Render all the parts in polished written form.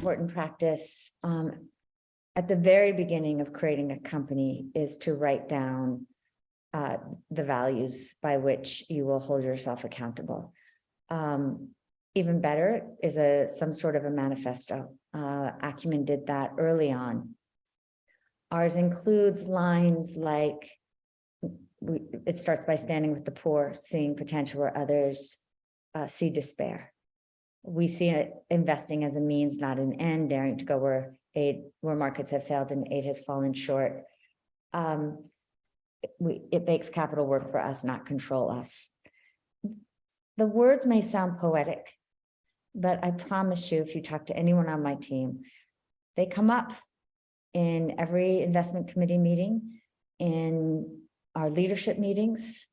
important practice at the very beginning of creating a company is to write down the values by which you will hold yourself accountable. Even better is some sort of a manifesto. Acumen did that early on. Ours includes lines like, it starts by standing with the poor, seeing potential where others see despair. We see investing as a means, not an end, daring to go where markets have failed and aid has fallen short. It makes capital work for us, not control us. The words may sound poetic, but I promise you, if you talk to anyone on my team, they come up in every investment committee meeting, in our leadership meetings.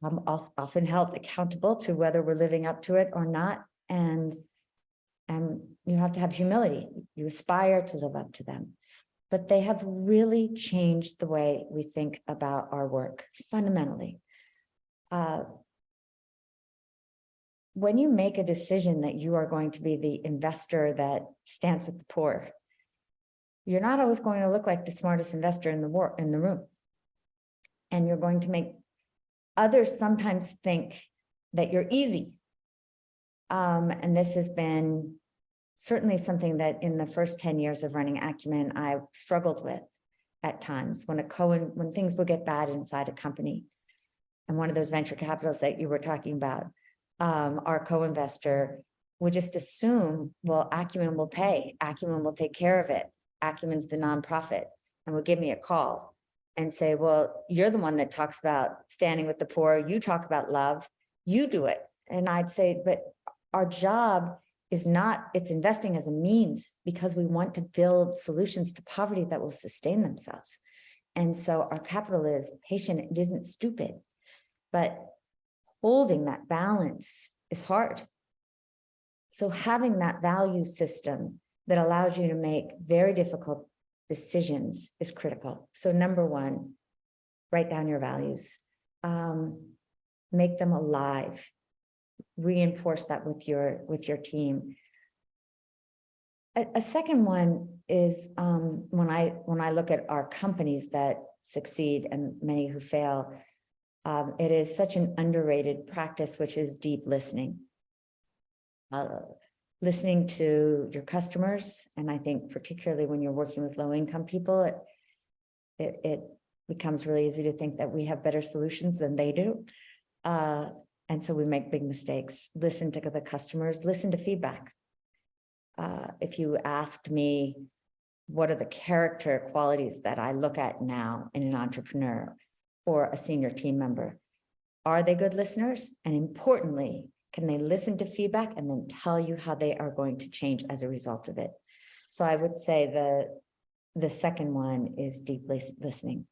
I'm also often held accountable to whether we're living up to it or not. And you have to have humility. You aspire to live up to them. But they have really changed the way we think about our work fundamentally. When you make a decision that you are going to be the investor that stands with the poor, you're not always going to look like the smartest investor in the room. And you're going to make others sometimes think that you're easy. And this has been certainly something that in the first 10 years of running Acumen, I struggled with at times when things would get bad inside a company. And one of those venture capitalists that you were talking about, our co-investor would just assume, well, Acumen will pay, Acumen will take care of it. Acumen's the nonprofit, and would give me a call and say, well, you're the one that talks about standing with the poor. You talk about love, you do it. And I'd say, but our job is not, it's investing as a means because we want to build solutions to poverty that will sustain themselves. And so our capital is patient, it isn't stupid, but holding that balance is hard. So having that value system that allows you to make very difficult decisions is critical. So number one, write down your values, make them alive, reinforce that with your team. A second one is when I look at our companies that succeed and many who fail, it is such an underrated practice, which is deep listening. Listening to your customers, and I think particularly when you're working with low-income people, it becomes really easy to think that we have better solutions than they do. And so we make big mistakes. Listen to the customers, listen to feedback. If you asked me, what are the character qualities that I look at now in an entrepreneur or a senior team member? Are they good listeners? And importantly, can they listen to feedback and then tell you how they are going to change as a result of it? So I would say the second one is deep listening.